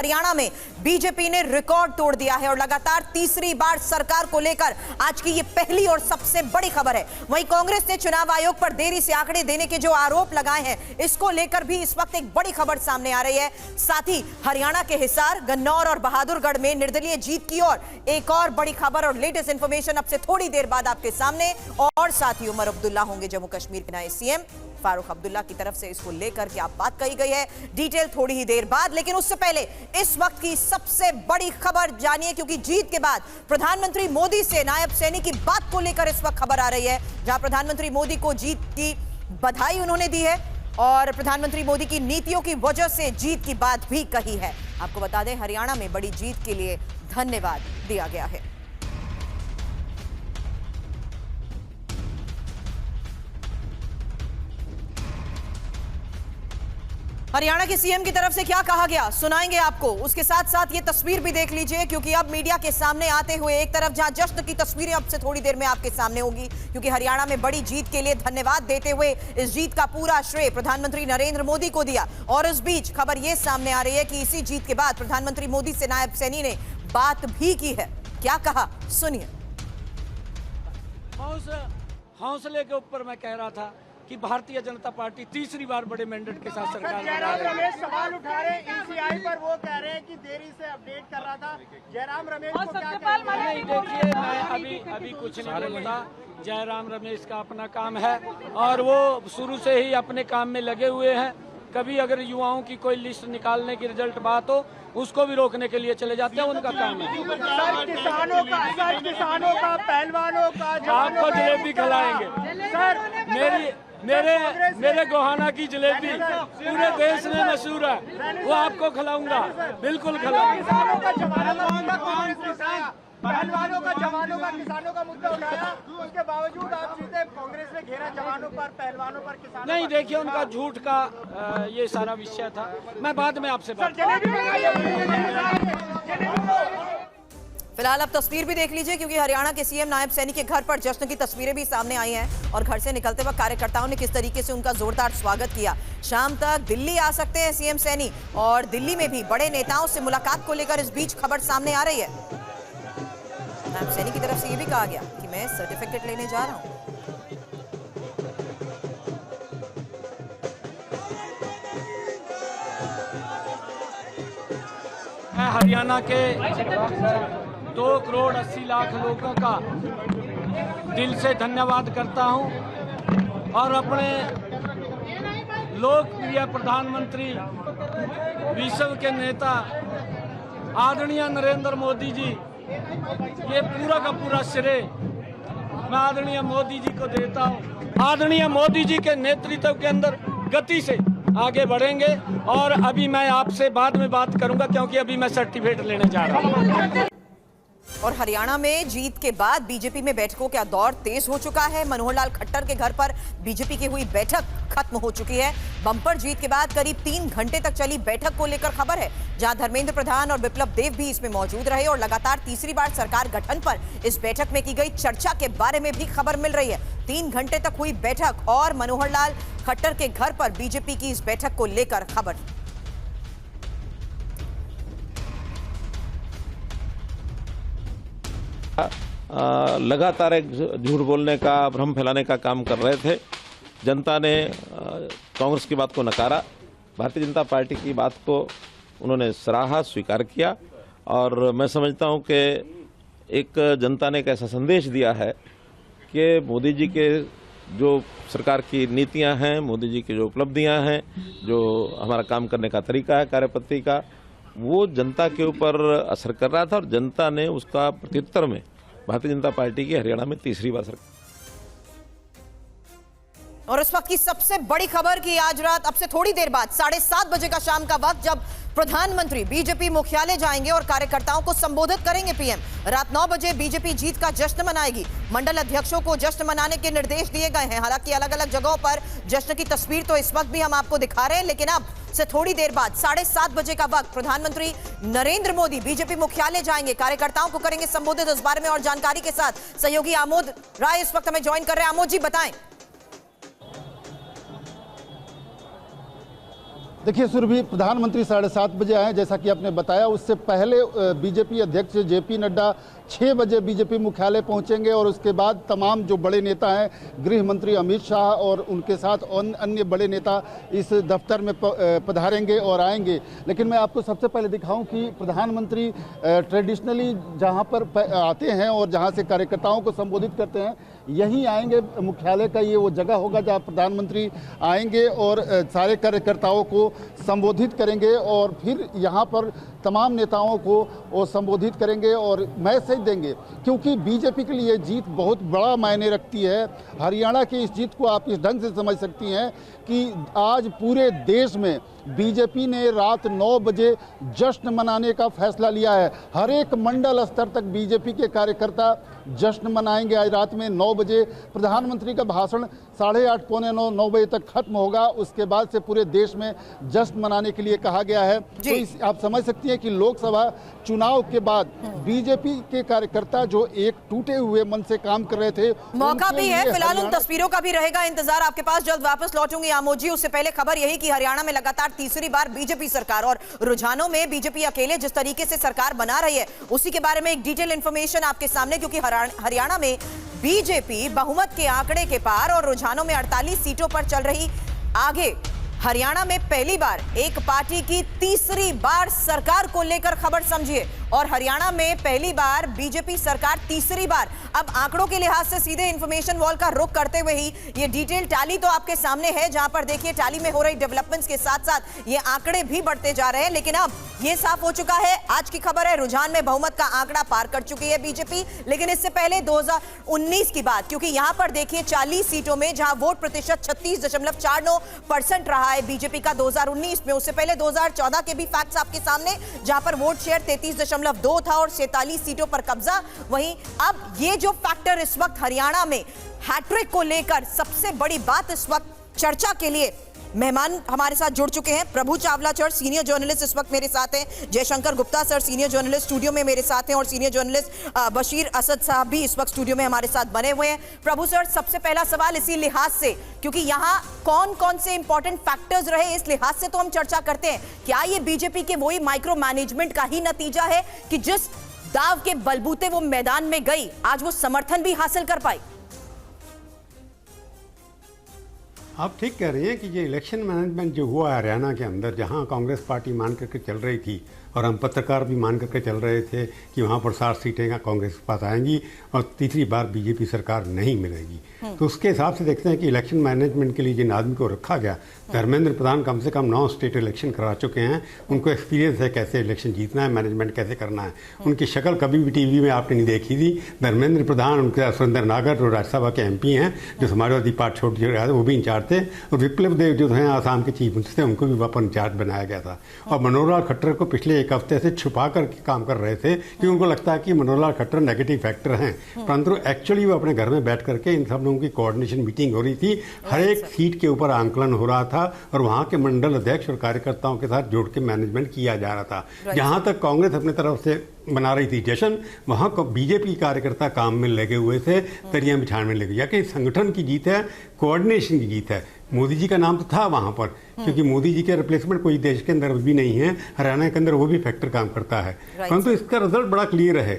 हरियाणा में बीजेपी ने रिकॉर्ड तोड़ दिया है और लगातार तीसरी बार सरकार को लेकर आज की ये पहली और सबसे बड़ी खबर है। वहीं कांग्रेस ने चुनाव आयोग पर देरी से आंकड़े देने के जो आरोप लगाए हैं, इसको लेकर भी इस वक्त एक बड़ी खबर सामने आ रही है। साथ ही हरियाणा के हिसार, गन्नौर और बहादुरगढ़ में निर्दलीय जीत की ओर एक और बड़ी खबर और लेटेस्ट इंफॉर्मेशन अब से थोड़ी देर बाद आपके सामने। और साथ ही उमर अब्दुल्ला होंगे जम्मू कश्मीर के नए सीएम। फारूक अब्दुल्ला की तरफ से इसको लेकर क्या बात कही गई है, डिटेल थोड़ी ही देर बाद। लेकिन उससे पहले इस वक्त की सबसे बड़ी खबर जानिए, क्योंकि जीत के बाद प्रधानमंत्री मोदी से नायब सैनी की बात को लेकर इस वक्त खबर आ रही है, जहां प्रधानमंत्री मोदी को जीत की बधाई उन्होंने दी है और प्रधानमंत्री मोदी की नीतियों की वजह से जीत की बात भी कही है। आपको बता दें, हरियाणा में बड़ी जीत के लिए धन्यवाद दिया गया है। हरियाणा के सीएम की तरफ से क्या कहा गया सुनाएंगे आपको। उसके साथ साथ ये तस्वीर भी देख लीजिए, क्योंकि अब मीडिया के सामने आते हुए एक तरफ जहां जश्न की तस्वीरें अब से थोड़ी देर में आपके सामने होगी, क्योंकि हरियाणा में बड़ी जीत के लिए धन्यवाद देते हुए इस जीत का पूरा श्रेय प्रधानमंत्री नरेंद्र मोदी को दिया। और इस बीच खबर यह सामने आ रही है कि इसी जीत के बाद प्रधानमंत्री मोदी से नायब सैनी ने बात भी की है। क्या कहा सुनिए। हौसले के ऊपर मैं कह रहा था कि भारतीय जनता पार्टी तीसरी बार बड़े मैंडेट के साथ सरकार जयराम रमेश सवाल उठा रहे हैं ईसीआई पर, वो कह रहे हैं कि देरी से अपडेट कर रहा था। जयराम रमेश को क्या कहना है? नहीं, देखिए मैं अभी कुछ नहीं बोलता। जयराम रमेश का अपना काम है और वो शुरू से ही अपने काम में लगे हुए हैं। कभी अगर युवाओं की कोई लिस्ट निकालने की रिजल्ट बात हो, उसको भी रोकने के लिए चले जाते हैं, उनका काम है। सर किसानों का पहलवानों का आपको जलेबी खिलाएंगे सर। मेरे गोहाना की जलेबी पूरे देश में मशहूर है, वो आपको खिलाऊंगा, बिल्कुल खिलाऊंगा। पहलवानों का जवानों का किसानों का मुद्दा उठाया, उसके बावजूद आप जीते। कांग्रेस ने घेरा जवानों पर, पहलवानों पर, किसानों नहीं, देखिए उनका झूठ का ये सारा विषय था। मैं बाद में आपसे बात। फिलहाल अब तस्वीर भी देख लीजिए, क्योंकि हरियाणा के सीएम नायब सैनी के घर पर जश्न की तस्वीरें भी सामने आई हैं और घर से निकलते वक्त कार्यकर्ताओं ने किस तरीके से उनका जोरदार स्वागत किया। शाम तक दिल्ली आ सकते हैं सीएम सैनी और दिल्ली में भी बड़े नेताओं से मुलाकात को लेकर इस बीच खबर सामने आ रही है। नायब सैनी की तरफ से यह भी कहा गया कि मैं सर्टिफिकेट लेने जा रहा हूं। मैं हरियाणा के 2 करोड़ 80 लाख लोगों का दिल से धन्यवाद करता हूं और अपने लोकप्रिय प्रधानमंत्री, विश्व के नेता आदरणीय नरेंद्र मोदी जी, ये पूरा का पूरा श्रेय मैं आदरणीय मोदी जी को देता हूं। आदरणीय मोदी जी के नेतृत्व के अंदर गति से आगे बढ़ेंगे और अभी मैं आपसे बाद में बात करूंगा, क्योंकि अभी मैं सर्टिफिकेट लेने जा रहा हूं। और हरियाणा में जीत के बाद बीजेपी में बैठकों का दौर तेज हो चुका है। मनोहर लाल खट्टर के घर पर बीजेपी की हुई बैठक खत्म हो चुकी है। बंपर जीत के बाद करीब 3 घंटे तक चली बैठक को लेकर खबर है, जहां धर्मेंद्र प्रधान और बिप्लब देव भी इसमें मौजूद रहे और लगातार तीसरी बार सरकार गठन पर इस बैठक में की गई चर्चा के बारे में भी खबर मिल रही है। 3 घंटे तक हुई बैठक और मनोहर लाल खट्टर के घर पर बीजेपी की इस बैठक को लेकर खबर। लगातार एक झूठ बोलने का, भ्रम फैलाने का काम कर रहे थे। जनता ने कांग्रेस की बात को नकारा, भारतीय जनता पार्टी की बात को उन्होंने सराहा, स्वीकार किया और मैं समझता हूं कि एक जनता ने एक ऐसा संदेश दिया है कि मोदी जी के जो सरकार की नीतियां हैं, मोदी जी की जो उपलब्धियां हैं, जो हमारा काम करने का तरीका है, कार्यपद्धति का, वो जनता के ऊपर असर कर रहा था और जनता ने उसका प्रत्युत्तर में भारतीय जनता पार्टी की हरियाणा में तीसरी बार सरकार। और इस वक्त की सबसे बड़ी खबर कि आज रात अब से थोड़ी देर बाद 7:30 बजे का शाम का वक्त, जब प्रधानमंत्री बीजेपी मुख्यालय जाएंगे और कार्यकर्ताओं को संबोधित करेंगे पीएम। रात 9 बजे बीजेपी जीत का जश्न मनाएगी। मंडल अध्यक्षों को जश्न मनाने के निर्देश दिए गए हैं। हालांकि अलग अलग जगहों पर जश्न की तस्वीर तो इस वक्त भी हम आपको दिखा रहे हैं, लेकिन अब से थोड़ी देर बाद 7:30 बजे का वक्त प्रधानमंत्री नरेंद्र मोदी बीजेपी मुख्यालय जाएंगे, कार्यकर्ताओं को करेंगे संबोधित। इस बारे में और जानकारी के साथ सहयोगी आमोद राय इस वक्त हमें ज्वाइन कर रहे हैं। आमोद जी बताएं। देखिए सुरभि, प्रधानमंत्री 7:30 बजे आए जैसा कि आपने बताया। उससे पहले बीजेपी अध्यक्ष जेपी नड्डा 6 बजे बीजेपी मुख्यालय पहुंचेंगे और उसके बाद तमाम जो बड़े नेता हैं, गृह मंत्री अमित शाह और उनके साथ अन्य बड़े नेता इस दफ्तर में पधारेंगे और आएंगे। लेकिन मैं आपको सबसे पहले दिखाऊं कि प्रधानमंत्री ट्रेडिशनली जहां पर आते हैं और जहां से कार्यकर्ताओं को संबोधित करते हैं, यहीं आएंगे। मुख्यालय का ये वो जगह होगा जहां प्रधानमंत्री आएंगे और सारे कार्यकर्ताओं को संबोधित करेंगे और फिर यहाँ पर तमाम नेताओं को वो संबोधित करेंगे और मैसेज देंगे, क्योंकि बीजेपी के लिए जीत बहुत बड़ा मायने रखती है। हरियाणा की इस जीत को आप इस ढंग से समझ सकती हैं कि आज पूरे देश में बीजेपी ने रात 9 बजे जश्न मनाने का फैसला लिया है। हर एक मंडल स्तर तक बीजेपी के कार्यकर्ता जश्न मनाएंगे। आज रात में 9 बजे प्रधानमंत्री का भाषण 8:30 पौने 9 बजे तक खत्म होगा। उसके बाद से पूरे देश में जश्न मनाने के लिए कहा गया है। तो आप समझ सकती हैं कि लोकसभा चुनाव के बाद बीजेपी के कार्यकर्ता जो एक टूटे हुए मन से काम कर रहे थे, मौका भी है। फिलहाल उन तस्वीरों का भी रहेगा इंतजार। आपके पास जल्द वापस लौटूंगी आमोद जी। उससे पहले खबर यही कि हरियाणा में लगातार तीसरी बार बीजेपी सरकार, और रुझानों में बीजेपी अकेले जिस तरीके से सरकार बना रही है उसी के बारे में एक डिटेल इंफॉर्मेशन आपके सामने, क्योंकि हरियाणा में बीजेपी बहुमत के आंकड़े के पार और रुझानों में 48 सीटों पर चल रही आगे। हरियाणा में पहली बार एक पार्टी की तीसरी बार सरकार को लेकर खबर समझिए, और हरियाणा में पहली बार बीजेपी सरकार तीसरी बार। अब आंकड़ों के लिहाज से सीधे इंफॉर्मेशन वॉल का रुख करते हुए ही ये डिटेल टैली तो आपके सामने है, जहां पर देखिए टैली में हो रही डेवलपमेंट्स के साथ साथ ये आंकड़े भी बढ़ते जा रहे हैं। लेकिन अब ये साफ हो चुका है, आज की खबर है रुझान में बहुमत का आंकड़ा पार कर चुकी है बीजेपी। लेकिन इससे पहले 2019 की बात, क्योंकि यहां पर देखिए 40 सीटों में जहां वोट प्रतिशत 36.49% रहा है बीजेपी का 2019 में, उससे पहले 2014 के भी फैक्ट्स आपके सामने, जहां पर वोट शेयर 33.2 था और 47 सीटों पर कब्जा। वहीं अब ये जो फैक्टर इस वक्त हरियाणा में हैट्रिक को लेकर सबसे बड़ी बात इस वक्त चर्चा के लिए मेहमान हमारे साथ जुड़ चुके हैं। प्रभु चावला सर सीनियर जर्नलिस्ट इस वक्त मेरे साथ हैं, Jaishankar Gupta sir senior journalist studio में मेरे साथ हैं, और सीनियर जर्नलिस्ट बशीर असद साहब भी इस वक्त स्टूडियो में हमारे साथ बने हुए हैं। प्रभु सर, सबसे पहला सवाल इसी लिहाज से, क्योंकि यहाँ कौन कौन से इंपॉर्टेंट फैक्टर्स रहे इस लिहाज से तो हम चर्चा करते हैं, क्या ये बीजेपी के वही माइक्रो मैनेजमेंट का ही नतीजा है कि जिस दाव के बलबूते वो मैदान में गई आज वो समर्थन भी हासिल कर पाई? आप ठीक कह रहे हैं कि ये इलेक्शन मैनेजमेंट जो हुआ हरियाणा के अंदर, जहां कांग्रेस पार्टी मान करके चल रही थी और हम पत्रकार भी मान करके चल रहे थे कि वहां पर 60 सीटें कांग्रेस के पास आएंगी और तीसरी बार बीजेपी सरकार नहीं मिलेगी, तो उसके हिसाब से देखते हैं कि इलेक्शन मैनेजमेंट के लिए जिन आदमी को रखा गया, धर्मेंद्र प्रधान कम से कम 9 स्टेट इलेक्शन करा चुके हैं, उनको एक्सपीरियंस है कैसे इलेक्शन जीतना है, मैनेजमेंट कैसे करना है। उनकी शक्ल कभी भी टीवी में आपने नहीं देखी थी। धर्मेंद्र प्रधान, उनके सुरेंद्र नागर जो राज्यसभा के MP हैं, जो समाजवादी पार्टी छोड़ दिए वो भी इंचार्ज थे, और विप्लव देव जो हैं आसाम के चीफ मिनिस्टर थे, उनको भी वापस इंचार्ज बनाया गया था। और मनोहर लाल खट्टर को पिछले एक हफ्ते से छुपा कर काम कर रहे थे कि उनको लगता है कि मनोहर लाल खट्टर नेगेटिव फैक्टर हैं, परंतु एक्चुअली वो अपने घर में बैठ करके इन सब लोगों की कोऑर्डिनेशन मीटिंग हो रही थी, हर एक सीट के ऊपर आंकलन हो रहा था और वहां के मंडल अध्यक्ष और कार्यकर्ताओं के साथ जोड़ के मैनेजमेंट किया जा रहा था। जहां तक कांग्रेस अपनी तरफ से बना रही थी जश्न, वहां बीजेपी कार्यकर्ता काम में लगे हुए थे, तरियां बिछाने में लगे, या कि संगठन की जीत है, कोऑर्डिनेशन की जीत है। मोदी जी का नाम तो था वहां पर, क्योंकि मोदी जी के रिप्लेसमेंट कोई देश के अंदर भी नहीं है, हरियाणा के अंदर वो भी फैक्टर काम करता है। परंतु इसका रिजल्ट बड़ा क्लियर है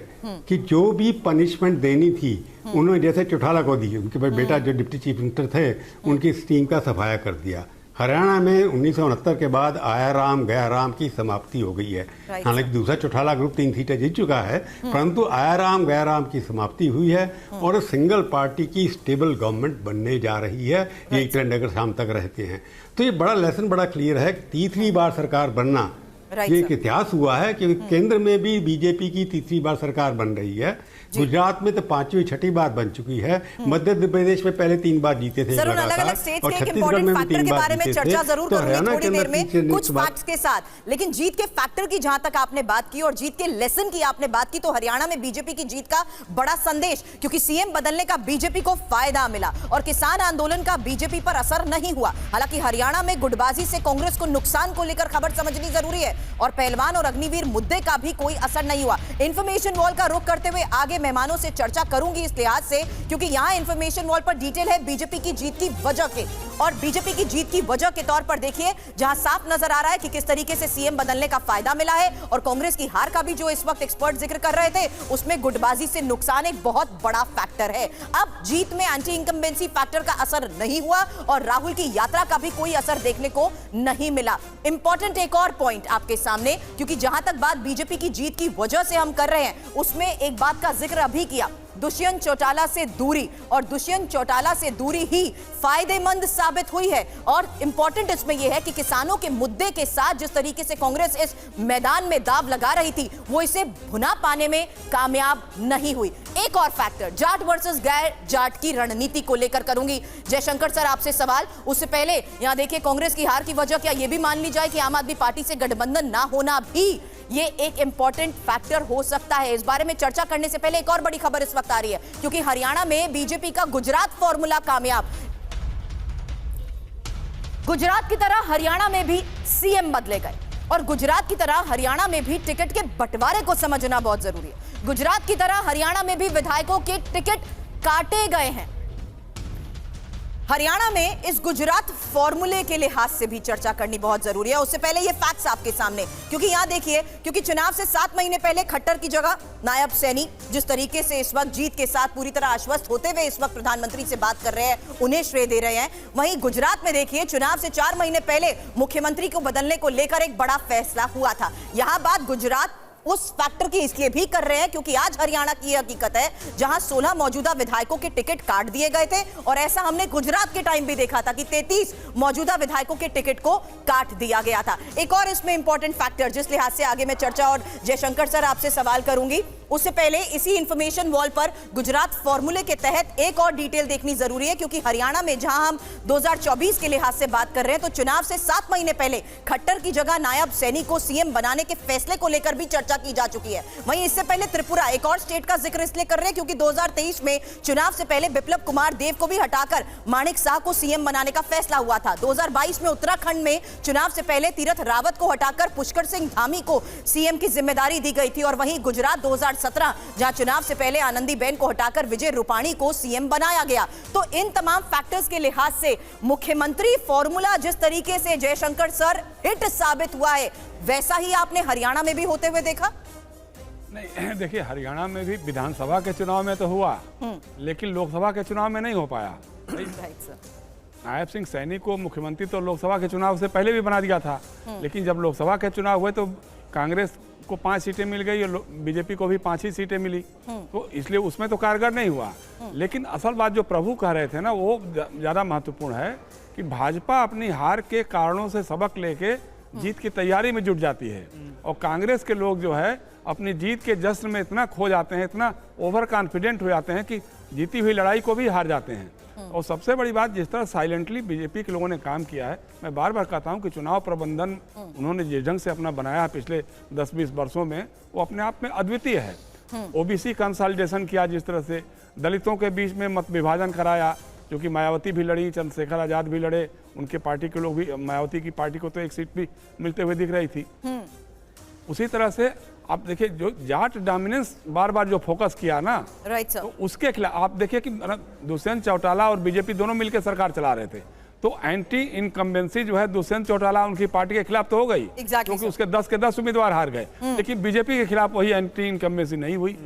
कि जो भी पनिशमेंट देनी थी उन्होंने जैसे चौटाला को दी, उनके बेटा जो डिप्टी चीफ मिनिस्टर थे उनकी इस टीम का सफाया कर दिया। हरियाणा में 1969 के बाद आया राम गया राम की समाप्ति हो गई है। हालांकि दूसरा चौटाला ग्रुप 3 सीटें जीत चुका है, परंतु आया राम गया राम की समाप्ति हुई है और सिंगल पार्टी की स्टेबल गवर्नमेंट बनने जा रही है। ये ट्रेंड अगर शाम तक रहते हैं तो ये बड़ा लेसन बड़ा क्लियर है। तीसरी बार सरकार बनना ये एक इतिहास हुआ है कि केंद्र में भी बीजेपी की तीसरी बार सरकार बन रही है। गुजरात में तो 5वीं 6ठी बार बन चुकी है, मध्य प्रदेश में पहले 3 बार जीते थे अलग-अलग स्टेट्स के इंपॉर्टेंट फैक्टर के बारे में चर्चा जरूर करूंगी थोड़ी देर में कुछ फैक्ट्स के साथ। लेकिन जीत के फैक्टर की जहां तक आपने बात की और जीत के लेसन की आपने बात की, तो हरियाणा में बीजेपी की जीत का बड़ा संदेश, क्योंकि सीएम बदलने का बीजेपी को फायदा मिला और किसान आंदोलन का बीजेपी पर असर नहीं हुआ। हालांकि हरियाणा में गुटबाजी से कांग्रेस को नुकसान को लेकर खबर समझनी जरूरी है। और पहलवान और अग्निवीर मुद्दे का भी कोई असर नहीं हुआ। इंफॉर्मेशन वॉल का रुख करते हुए आगे मेहमानों से चर्चा करूंगी इस लिहाज से, क्योंकि यहां इंफॉर्मेशन वॉल पर डिटेल है बीजेपी की जीत की वजह के, और बीजेपी की जीत की वजह के तौर पर देखिए जहां साफ नजर आ रहा है कि किस तरीके से सीएम बदलने का फायदा मिला है, और कांग्रेस की हार का भी जो इस वक्त एक्सपर्ट जिक्र कर रहे थे उसमें गुटबाजी से नुकसान एक बहुत बड़ा फैक्टर है। अब जीत में एंटी इनकम्बेंसी फैक्टर का असर नहीं हुआ और राहुल की यात्रा का भी कोई असर देखने को नहीं मिला। इंपॉर्टेंट एक और पॉइंट आपके सामने, क्योंकि जहां तक बात बीजेपी की जीत की वजह से हम कर रहे हैं उसमें एक बात का जिक्र अभी किया, दुष्यंत चौटाला से दूरी, और दुष्यंत चौटाला से दूरी ही फायदेमंद साबित हुई है। और इंपॉर्टेंट इसमें यह है कि किसानों के मुद्दे के साथ जिस तरीके से कांग्रेस इस मैदान में दांव लगा रही थी वो इसे भुना पाने में कामयाब नहीं हुई। एक और फैक्टर, जाट वर्सेस गैर जाट की रणनीति को लेकर करूंगी जयशंकर सर आपसे सवाल। उससे पहले यहां देखिए कांग्रेस की हार की वजह क्या यह भी मान ली जाए कि आम आदमी पार्टी से गठबंधन ना होना भी ये एक इंपॉर्टेंट फैक्टर हो सकता है। इस बारे में चर्चा करने से पहले एक और बड़ी खबर इस वक्त आ रही है, क्योंकि हरियाणा में बीजेपी का गुजरात फॉर्मूला कामयाब। गुजरात की तरह हरियाणा में भी सीएम बदले गए, और गुजरात की तरह हरियाणा में भी टिकट के बंटवारे को समझना बहुत जरूरी है। गुजरात की तरह हरियाणा में भी विधायकों के टिकट काटे गए हैं। हरियाणा में इस गुजरात फॉर्मूले के लिहाज से भी चर्चा करनी बहुत जरूरी है। उससे पहले ये फैक्ट्स आपके सामने, क्योंकि यहां देखिए, क्योंकि चुनाव से 7 महीने पहले खट्टर की जगह नायब सैनी जिस तरीके से इस वक्त जीत के साथ पूरी तरह आश्वस्त होते हुए इस वक्त प्रधानमंत्री से बात कर रहे हैं, उन्हें श्रेय दे रहे हैं। वहीं गुजरात में देखिए, चुनाव से 4 महीने पहले मुख्यमंत्री को बदलने को लेकर एक बड़ा फैसला हुआ था। यहां बात गुजरात उस फैक्टर की इसलिए भी कर रहे हैं क्योंकि आज हरियाणा की हकीकत है जहां 16 मौजूदा विधायकों के टिकट काट दिए गए थे, और ऐसा हमने गुजरात के टाइम भी देखा था कि 33 मौजूदा विधायकों के टिकट को काट दिया गया था। एक और इसमें इंपॉर्टेंट फैक्टर जिस लिहाज से आगे मैं चर्चा और जयशंकर सर आपसे सवाल करूंगी, उससे पहले इसी इंफॉर्मेशन वॉल पर गुजरात फॉर्मूले के तहत एक और डिटेल देखनी जरूरी है, क्योंकि हरियाणा में जहां हम 2024 के लिहाज से बात कर रहे हैं तो चुनाव से 7 महीने पहले खट्टर की जगह नायब सैनी को सीएम बनाने के फैसले को लेकर भी चर्चा की जा चुकी है। वहीं इससे पहले त्रिपुरा, एक और स्टेट का जिक्र इसलिए कर रहे हैं क्योंकि 2023 में चुनाव से पहले बिप्लब कुमार देव को भी हटाकर माणिक साह को सीएम बनाने का फैसला हुआ था। 2022 में उत्तराखंड में चुनाव से पहले तीरथ रावत को हटाकर पुष्कर सिंह धामी को सीएम की जिम्मेदारी दी गई थी, और वहीं गुजरात 2017 जहां चुनाव से पहले आनंदीबेन को हटाकर विजय रूपाणी को सीएम बनाया गया। तो इन तमाम फैक्टर्स के लिहाज से मुख्यमंत्री फॉर्मूला जिस तरीके से जयशंकर सर हिट साबित हुआ है, वैसा ही आपने हरियाणा में भी होते हुए देखा? नहीं, देखिए हरियाणा में भी विधानसभा के चुनाव में तो हुआ, लेकिन लोकसभा के चुनाव में नहीं हो पाया। नायब सिंह सैनी को मुख्यमंत्री तो लोकसभा के चुनाव से पहले भी बना दिया था, लेकिन जब लोकसभा के चुनाव हुए तो कांग्रेस को 5 सीटें मिल गई और बीजेपी को भी 5 ही सीटें मिली, तो इसलिए उसमें तो कारगर नहीं हुआ। लेकिन असल बात जो प्रभु कह रहे थे ना, वो ज़्यादा महत्वपूर्ण है कि भाजपा अपनी हार के कारणों से सबक लेके जीत की तैयारी में जुट जाती है, और कांग्रेस के लोग जो है अपनी जीत के जश्न में इतना खो जाते हैं, इतना ओवर कॉन्फिडेंट हो जाते हैं कि जीती हुई लड़ाई को भी हार जाते हैं। और सबसे बड़ी बात, जिस तरह साइलेंटली बीजेपी के लोगों ने काम किया है, मैं बार बार कहता हूं कि चुनाव प्रबंधन उन्होंने जिस ढंग से अपना बनाया है पिछले 10-20 वर्षों में, वो अपने आप में अद्वितीय है। ओबीसी कंसोलिडेशन किया, जिस तरह से दलितों के बीच में मत विभाजन कराया, क्योंकि मायावती भी लड़ी, चंद्रशेखर आजाद भी लड़े, उनके पार्टी के लोग भी, मायावती की पार्टी को तो 1 सीट भी मिलते हुए दिख रही थी। उसी तरह से आप देखिए, जो जाट डोमिनेंस बार बार जो फोकस किया ना, तो उसके खिलाफ आप देखिए कि दुष्यंत चौटाला और बीजेपी दोनों मिलकर सरकार चला रहे थे, तो एंटी इनकम्बेंसी जो है दुष्यंत चौटाला उनकी पार्टी के खिलाफ तो हो गई, क्योंकि उसके 10 के 10 उम्मीदवार हार गए, लेकिन बीजेपी के खिलाफ वही एंटी इनकम्बेंसी नहीं हुई।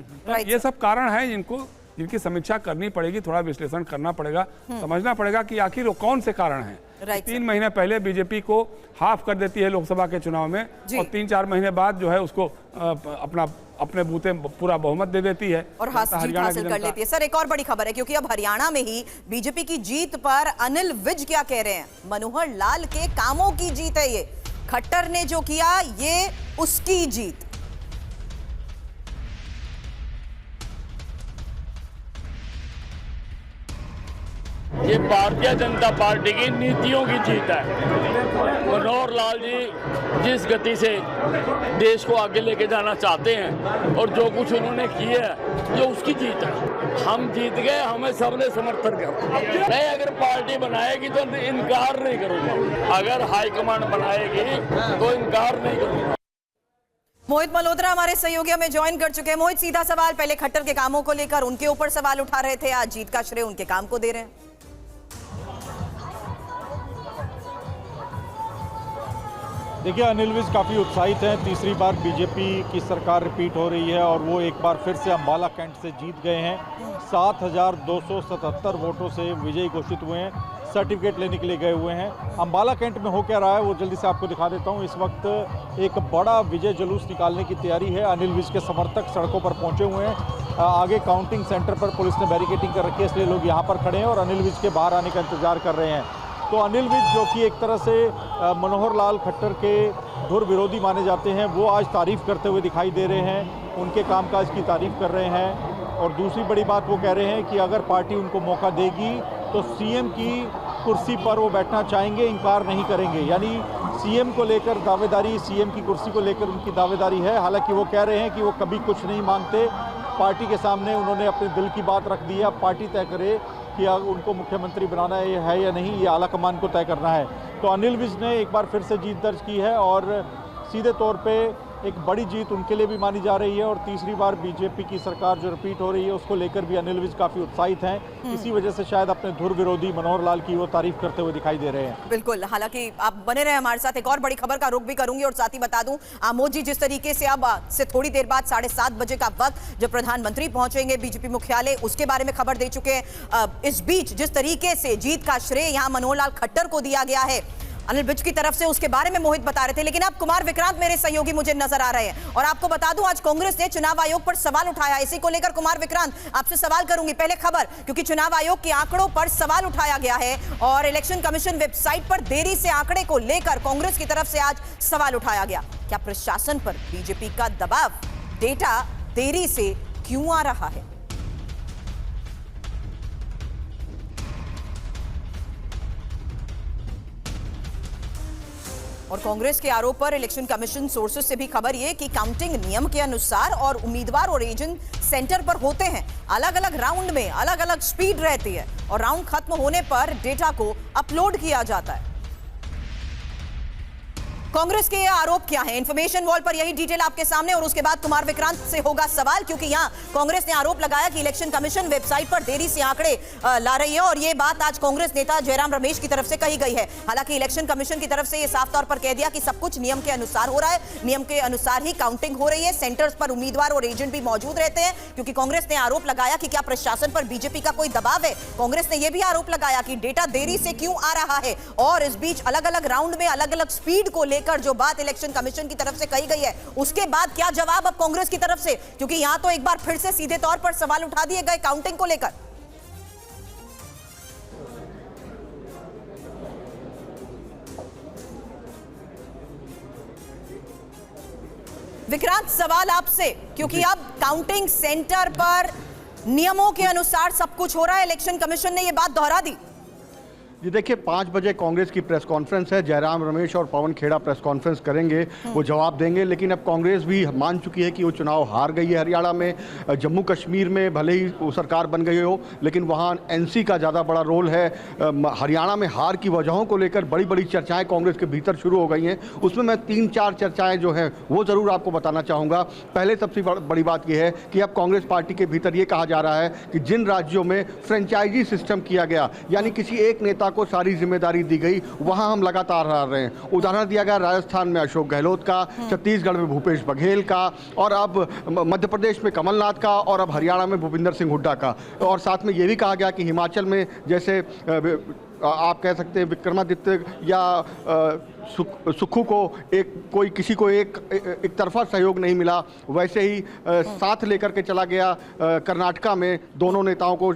ये सब कारण है जिनकी समीक्षा करनी पड़ेगी, थोड़ा विश्लेषण करना पड़ेगा, समझना पड़ेगा कि आखिर वो कौन से कारण हैं। 3 महीने पहले बीजेपी को हाफ कर देती है लोकसभा के चुनाव में, और 3-4 महीने बाद जो है उसको अपने बूते पूरा बहुमत दे देती है और जीत हासिल कर लेती है। सर, एक और बड़ी खबर है, क्योंकि अब हरियाणा में ही बीजेपी की जीत पर अनिल विज क्या कह रहे हैं? मनोहर लाल के कामों की जीत है ये, खट्टर ने जो किया ये उसकी जीत। ये भारतीय जनता पार्टी की नीतियों की जीत है। मनोहर लाल जी जिस गति से देश को आगे लेके जाना चाहते हैं और जो कुछ उन्होंने किया है, ये उसकी जीत है। हम जीत गए, हमें सबने समर्थन किया। मैं अगर पार्टी बनाएगी तो इनकार नहीं करूँगा, अगर हाईकमांड बनाएगी तो इनकार नहीं करूँगा। मोहित मल्होत्रा हमारे सहयोगी में ज्वाइन कर चुके हैं। मोहित, सीधा सवाल, पहले खट्टर के कामों को लेकर उनके ऊपर सवाल उठा रहे थे, आज जीत का श्रेय उनके काम को दे रहे हैं। देखिए, अनिल विज काफ़ी उत्साहित हैं। तीसरी बार बीजेपी की सरकार रिपीट हो रही है और वो एक बार फिर से अंबाला कैंट से जीत गए हैं। 7,277 वोटों से विजयी घोषित हुए हैं। सर्टिफिकेट लेने के लिए गए हुए हैं। अंबाला कैंट में हो क्या रहा है वो जल्दी से आपको दिखा देता हूँ। इस वक्त एक बड़ा विजय जुलूस निकालने की तैयारी है। अनिल विज के समर्थक सड़कों पर पहुंचे हुए हैं। आगे काउंटिंग सेंटर पर पुलिस ने बैरिकेडिंग कर रखी है, इसलिए लोग यहाँ पर खड़े हैं और अनिल विज के बाहर आने का इंतजार कर रहे हैं। तो अनिल विज, जो कि एक तरह से मनोहर लाल खट्टर के धुर विरोधी माने जाते हैं, वो आज तारीफ करते हुए दिखाई दे रहे हैं, उनके कामकाज की तारीफ कर रहे हैं। और दूसरी बड़ी बात वो कह रहे हैं कि अगर पार्टी उनको मौका देगी तो सीएम की कुर्सी पर वो बैठना चाहेंगे, इनकार नहीं करेंगे। यानी सीएम को लेकर दावेदारी, सीएम की कुर्सी को लेकर उनकी दावेदारी है। हालांकि वो कह रहे हैं कि वो कभी कुछ नहीं मांगते। पार्टी के सामने उन्होंने अपने दिल की बात रख दी है। अब पार्टी तय करे कि उनको मुख्यमंत्री बनाना है या नहीं, ये आला कमान को तय करना है। तो अनिल विज ने एक बार फिर से जीत दर्ज की है और सीधे तौर पे एक बड़ी जीत उनके लिए भी मानी जा रही है। और तीसरी बार बीजेपी की सरकार जो रिपीट हो रही है उसको लेकर भी अनिल विज काफी उत्साहित हैं। इसी वजह से शायद अपने धुर विरोधी मनोहर लाल की वो तारीफ करते हुए दिखाई दे रहे हैं। बिल्कुल, हालांकि आप बने रहे हमारे साथ, एक और बड़ी खबर का रुख भी करूंगी और साथ ही बता दूं, आमोद जी जिस तरीके से अब से थोड़ी देर बाद 7:30 बजे का वक्त जब प्रधानमंत्री पहुंचेंगे बीजेपी मुख्यालय, उसके बारे में खबर दे चुके हैं। इस बीच जिस तरीके से जीत का श्रेय यहां मनोहर लाल खट्टर को दिया गया है अनिल विज की तरफ से, उसके बारे में मोहित बता रहे थे। लेकिन अब कुमार विक्रांत मेरे सहयोगी मुझे नजर आ रहे हैं और आपको बता दूं, आज कांग्रेस ने चुनाव आयोग पर सवाल उठाया। इसी को लेकर कुमार विक्रांत आपसे सवाल करूंगी। पहले खबर, क्योंकि चुनाव आयोग के आंकड़ों पर सवाल उठाया गया है और इलेक्शन कमीशन वेबसाइट पर देरी से आंकड़े को लेकर कांग्रेस की तरफ से आज सवाल उठाया गया। क्या प्रशासन पर बीजेपी का दबाव, डेटा देरी से क्यों आ रहा है? और कांग्रेस के आरोप पर इलेक्शन कमीशन सोर्सेज से भी खबर ये कि काउंटिंग नियम के अनुसार और उम्मीदवार और एजेंट सेंटर पर होते हैं। अलग अलग राउंड में अलग अलग स्पीड रहती है और राउंड खत्म होने पर डेटा को अपलोड किया जाता है। कांग्रेस के ये आरोप क्या है? इंफॉर्मेशन वॉल पर यही डिटेल आपके सामने और उसके बाद कुमार विक्रांत से होगा सवाल, क्योंकि यहां कांग्रेस ने आरोप लगाया कि इलेक्शन कमीशन वेबसाइट पर देरी से आंकड़े ला रही है और ये बात आज कांग्रेस नेता जयराम रमेश की तरफ से कही गई है। हालांकि इलेक्शन कमीशन की तरफ से ये साफ तौर पर कह दिया कि सब कुछ नियम के अनुसार हो रहा है, नियम के अनुसार ही काउंटिंग हो रही है। सेंटर्स पर उम्मीदवार और एजेंट भी मौजूद रहते हैं, क्योंकि कांग्रेस ने आरोप लगाया कि क्या प्रशासन पर बीजेपी का कोई दबाव है। कांग्रेस ने यह भी आरोप लगाया कि डेटा देरी से क्यों आ रहा है और इस बीच अलग अलग राउंड में अलग अलग स्पीड को लेकर जो बात इलेक्शन कमीशन की तरफ से कही गई है, उसके बाद क्या जवाब अब कांग्रेस की तरफ से? क्योंकि यहां तो एक बार फिर से सीधे तौर पर सवाल उठा दिए गए काउंटिंग को लेकर। विक्रांत, सवाल आपसे, क्योंकि अब काउंटिंग सेंटर पर नियमों के अनुसार सब कुछ हो रहा है, इलेक्शन कमीशन ने यह बात दोहरा दी। जी देखिए, 5 बजे कांग्रेस की प्रेस कॉन्फ्रेंस है। जयराम रमेश और पवन खेड़ा प्रेस कॉन्फ्रेंस करेंगे, वो जवाब देंगे। लेकिन अब कांग्रेस भी मान चुकी है कि वो चुनाव हार गई है हरियाणा में। जम्मू कश्मीर में भले ही वो सरकार बन गई हो, लेकिन वहाँ एनसी का ज़्यादा बड़ा रोल है। हरियाणा में हार की वजहों को लेकर बड़ी बड़ी चर्चाएँ कांग्रेस के भीतर शुरू हो गई हैं। उसमें मैं 3-4 चर्चाएँ जो हैं वो ज़रूर आपको बताना चाहूँगा। पहले सबसे बड़ी बात यह है कि अब कांग्रेस पार्टी के भीतर ये कहा जा रहा है कि जिन राज्यों में फ्रेंचाइजी सिस्टम किया गया, यानी किसी एक नेता को सारी जिम्मेदारी दी गई, वहां हम लगातार हार रहे हैं। उदाहरण दिया गया राजस्थान में अशोक गहलोत का, छत्तीसगढ़ में भूपेश बघेल का, और अब मध्य प्रदेश में कमलनाथ का, और अब हरियाणा में भूपिंदर सिंह हुड्डा का। और साथ में यह भी कहा गया कि हिमाचल में जैसे आप कह सकते हैं विक्रमादित्य या सुक्खू को किसी को एक तरफा सहयोग नहीं मिला, वैसे ही साथ लेकर के चला गया कर्नाटका में दोनों नेताओं को,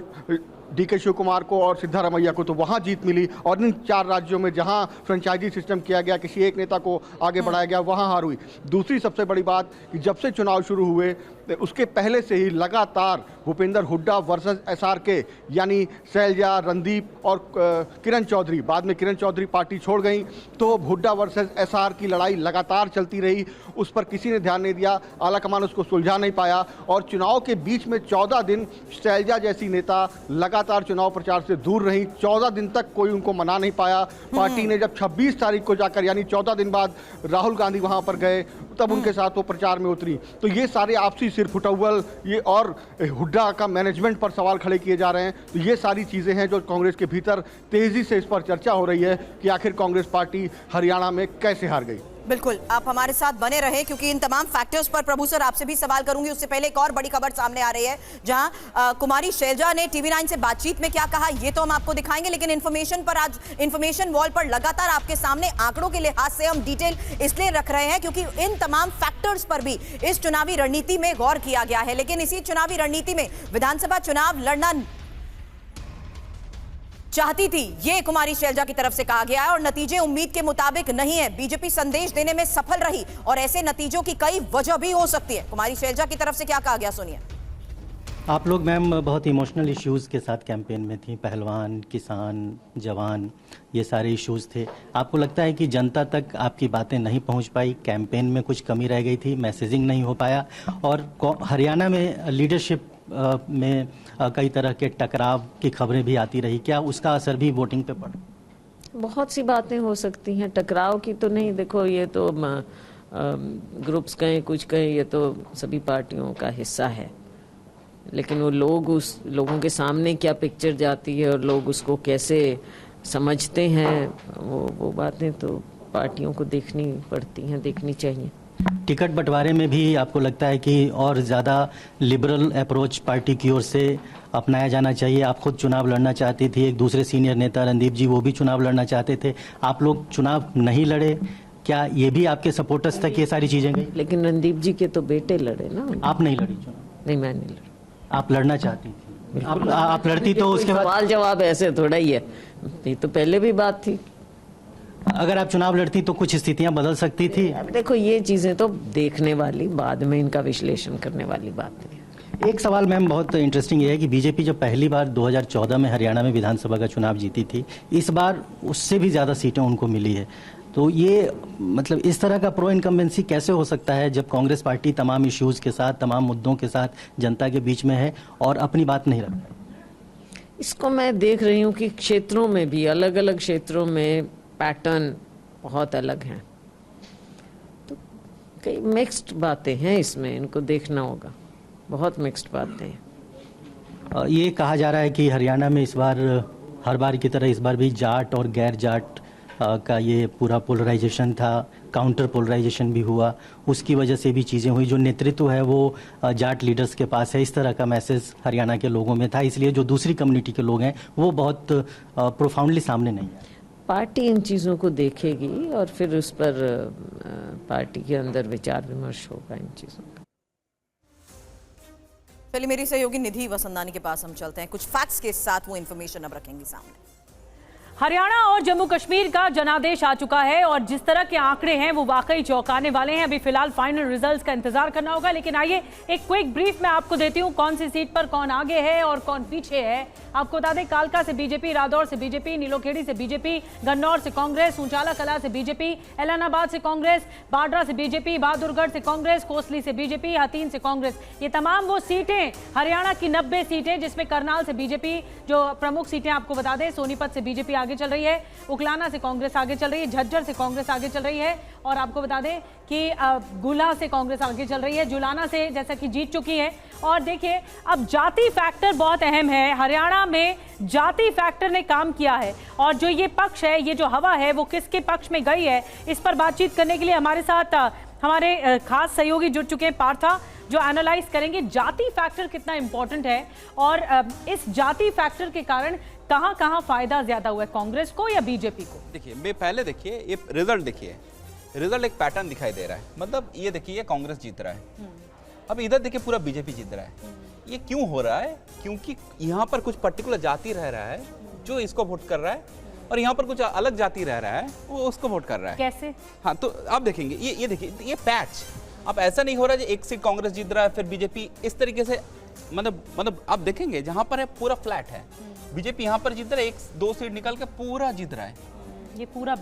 डीके शिव कुमार को और सिद्धारमैया को, तो वहाँ जीत मिली। और इन 4 राज्यों में जहाँ फ्रेंचाइजी सिस्टम किया गया, किसी एक नेता को आगे बढ़ाया गया, वहाँ हार हुई। दूसरी सबसे बड़ी बात कि जब से चुनाव शुरू हुए उसके पहले से ही लगातार भूपेंद्र हुड्डा वर्सेस एसआरके, यानी शैलजा, रणदीप और किरण चौधरी, बाद में किरण चौधरी पार्टी छोड़ गई, तो हुड्डा वर्सेस एसआर की लड़ाई लगातार चलती रही। उस पर किसी ने ध्यान नहीं दिया, आलाकमान उसको सुलझा नहीं पाया। और चुनाव के बीच में 14 दिन शैलजा जैसी नेता लगातार लगातार चुनाव प्रचार से दूर रहीं। 14 दिन तक कोई उनको मना नहीं पाया। पार्टी ने जब 26 तारीख को जाकर, यानी 14 दिन बाद राहुल गांधी वहां पर गए, तब उनके साथ वो प्रचार में उतरी। तो ये सारे आपसी सिरफुटौल, ये और हुड्डा का मैनेजमेंट पर सवाल खड़े किए जा रहे हैं। तो ये सारी चीज़ें हैं जो कांग्रेस के भीतर तेज़ी से इस पर चर्चा हो रही है कि आखिर कांग्रेस पार्टी हरियाणा में कैसे हार गई। बिल्कुल, आप हमारे साथ बने रहे क्योंकि इन तमाम फैक्टर्स पर प्रभु सर आपसे भी सवाल करूंगी। उससे पहले एक और बड़ी खबर सामने आ रही है, जहां कुमारी शैलजा ने TV9 से बातचीत में क्या कहा ये तो हम आपको दिखाएंगे, लेकिन इन्फॉर्मेशन पर आज इन्फॉर्मेशन वॉल पर लगातार आपके सामने आंकड़ों के लिहाज से हम डिटेल इसलिए रख रहे हैं क्योंकि इन तमाम फैक्टर्स पर भी इस चुनावी रणनीति में गौर किया गया है। लेकिन इसी चुनावी रणनीति में विधानसभा चुनाव लड़ना चाहती थी, ये कुमारी शैलजा की तरफ से कहा गया है और नतीजे उम्मीद के मुताबिक नहीं है। बीजेपी संदेश देने में सफल रही और ऐसे नतीजों की कई वजह भी हो सकती है। कुमारी शैलजा की तरफ से क्या कहा गया, सुनिए। आप लोग मैम बहुत इमोशनल इश्यूज़ के साथ कैंपेन में थी, पहलवान, किसान, जवान, ये सारे इश्यूज़ थे। आपको लगता है कि जनता तक आपकी बातें नहीं पहुंच पाई, कैंपेन में कुछ कमी रह गई थी, मैसेजिंग नहीं हो पाया और हरियाणा में लीडरशिप में कई तरह के टकराव की खबरें भी आती रही, क्या उसका असर भी वोटिंग पे पड़ा? बहुत सी बातें हो सकती हैं, टकराव की तो नहीं। देखो ये तो ग्रुप्स कहें कुछ कहें, ये तो सभी पार्टियों का हिस्सा है, लेकिन वो लोग उस लोगों के सामने क्या पिक्चर जाती है और लोग उसको कैसे समझते हैं, वो बातें तो पार्टियों को देखनी पड़ती हैं, देखनी चाहिए। टिकट बंटवारे में भी आपको लगता है कि और ज़्यादा लिबरल अप्रोच पार्टी की ओर से अपनाया जाना चाहिए? आप खुद चुनाव लड़ना चाहती थी, एक दूसरे सीनियर नेता रणदीप जी वो भी चुनाव लड़ना चाहते थे, आप लोग चुनाव नहीं लड़े, क्या ये भी आपके सपोर्टर्स तक ये सारी चीज़ें गई? लेकिन रणदीप जी के तो बेटे लड़े ना। आप नहीं लड़ी चुनाव? नहीं, मैं नहीं लड़ी। आप लड़ना चाहती थी? आप लड़ती तो उसके बाद सवाल जवाब ऐसे थोड़ा ही है, ये तो पहले भी बात थी। अगर आप चुनाव लड़ती तो कुछ स्थितियां बदल सकती थी। अब देखो ये चीजें तो देखने वाली, बाद में इनका विश्लेषण करने वाली बात है। एक सवाल मैम बहुत इंटरेस्टिंग ये है कि बीजेपी जब पहली बार 2014 में हरियाणा में विधानसभा का चुनाव जीती थी, इस बार उससे भी ज़्यादा सीटें उनको मिली है। तो ये मतलब इस तरह का प्रो इनकम्बेंसी कैसे हो सकता है जब कांग्रेस पार्टी तमाम इश्यूज़ के साथ, तमाम मुद्दों के साथ जनता के बीच में है और अपनी बात नहीं रखती? इसको मैं देख रही हूँ कि क्षेत्रों में भी, अलग अलग क्षेत्रों में पैटर्न बहुत अलग हैं, तो कई मिक्स्ड बातें हैं इसमें, इनको देखना होगा, बहुत मिक्स्ड बातें हैं। ये कहा जा रहा है कि हरियाणा में इस बार हर बार की तरह इस बार भी जाट और गैर जाट का ये पूरा पोलराइजेशन था, काउंटर पोलराइजेशन भी हुआ, उसकी वजह से भी चीज़ें हुई, जो नेतृत्व है वो जाट लीडर्स के पास है, इस तरह का मैसेज हरियाणा के लोगों में था, इसलिए जो दूसरी कम्युनिटी के लोग हैं वो बहुत प्रोफाउंडली सामने नहीं है। पार्टी इन चीज़ों को देखेगी और फिर उस पर पार्टी के अंदर विचार विमर्श होगा इन चीज़ों का। चलिए मेरी सहयोगी निधि वसंदानी के पास हम चलते हैं, कुछ फैक्ट्स के साथ वो इन्फॉर्मेशन अब रखेंगे सामने। हरियाणा और जम्मू कश्मीर का जनादेश आ चुका है और जिस तरह के आंकड़े हैं वो वाकई चौंकाने वाले हैं। अभी फिलहाल फाइनल रिजल्ट्स का इंतजार करना होगा, लेकिन आइए एक क्विक ब्रीफ मैं आपको देती हूं कौन सी सीट पर कौन आगे है और कौन पीछे है। आपको बता दें, कालका से बीजेपी, रादौर से बीजेपी, नीलोखेड़ी से बीजेपी, गन्नौर से कांग्रेस, ऊंचाला कला से बीजेपी, एलानाबाद से कांग्रेस, बाड्रा से बीजेपी, बहादुरगढ़ से कांग्रेस, कोसली से बीजेपी, हथीन से कांग्रेस। ये तमाम वो सीटें हरियाणा की 90 सीटें जिसमें करनाल से बीजेपी, जो प्रमुख सीटें आपको बता दें, सोनीपत से बीजेपी आगे चल रही है, उकलाना से कांग्रेस आगे चल रही है, झज्जर से कांग्रेस आगे चल रही है और आपको बता दें कि गुला से कांग्रेस आगे चल रही है, जुलाना से जैसा कि जीत चुकी है। और देखिए अब जाति फैक्टर बहुत अहम है, हरियाणा में जाति फैक्टर ने काम किया है और जो ये पक्ष है, ये जो हवा है वो किसके पक्ष में गई है, इस पर बातचीत करने के लिए हमारे साथ हमारे खास सहयोगी जुड़ चुके हैं पार्था, जो एनालाइज करेंगे जाति फैक्टर कितना इंपॉर्टेंट है और इस जाति फैक्टर के कारण कहां कहां फायदा ज्यादा हुआ है, कांग्रेस को या बीजेपी को? देखिए मैं पहले देखिए ये रिजल्ट देखिए, रिजल्ट एक पैटर्न दिखाई दे रहा है, मतलब ये देखिए कांग्रेस जीत रहा है, अब इधर देखिए पूरा बीजेपी जीत रहा है। ये क्यों हो रहा है? क्योंकि यहाँ पर कुछ पर्टिकुलर जाति रह रहा है जो इसको वोट कर रहा है और यहाँ पर कुछ अलग जाति रह रहा है वो उसको वोट कर रहा है। कैसे? हाँ तो आप देखेंगे ये देखिए ये पैच, अब ऐसा नहीं हो रहा है एक सीट कांग्रेस जीत रहा है फिर बीजेपी, इस तरीके से मतलब आप देखेंगे जहां पर है पूरा फ्लैट है, बीजेपी यहां पर जीत रहा है, 1-2 सीट निकल के पूरा जीत रहा है, ये पूरा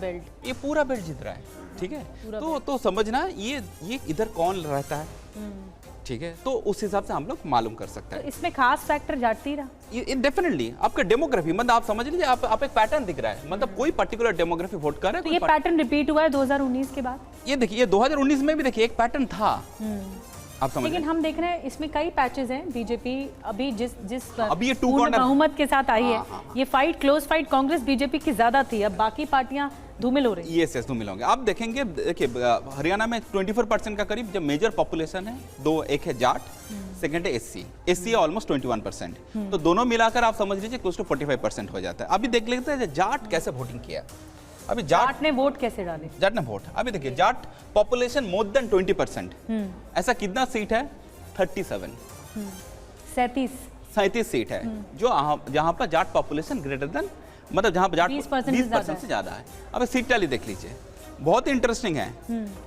बेल्ट जीत रहा है, ठीक है। तो समझना ये इधर कौन रहता है, ठीक है, तो उस हिसाब से हम लोग मालूम कर सकते हैं। तो इसमें खास फैक्टर जाटती रहा, डेफिनेटली आपका डेमोग्राफी, मतलब आप समझ लीजिए, आप एक पैटर्न दिख रहा है, मतलब कोई पर्टिकुलर डेमोग्राफी वोट कर रहा है। तो ये पैटर्न रिपीट हुआ है 2019 के बाद। ये देखिए 2019 में भी देखिए एक पैटर्न था, आप समझ। लेकिन हम देख रहे हैं इसमें कई पैचेस हैं। बीजेपी अभी जिस अभी ये पूर्ण बहुमत के साथ आई है, ये fight, close fight Congress BJP की ज्यादा थी, अब बाकी पार्टियां धूमिल हो रही है। यस धूमिल होंगे। आप देखेंगे, देखिए हरियाणा में 24% का करीब जो मेजर पॉपुलेशन है, दो, एक है जाट, सेकंड है एससी है ऑलमोस्ट 21%, तो दोनों मिलाकर आप समझ लीजिए क्लोज टू 45% हो जाता है। अभी देख लेते हैं जाट कैसे वोटिंग किया। अभी जाट ने वोट कैसे डाले, जाट ने वोट, अभी देखिए जाट पॉपुलेशन मोर देन 20%, ऐसा कितना सीट है? 37 सीट है, जो जहां पर जाट पॉपुलेशन ग्रेटर देन, मतलब जहां पर जाट 20% से ज्यादा है। अब सीट टैली देख लीजिए, बहुत इंटरेस्टिंग है।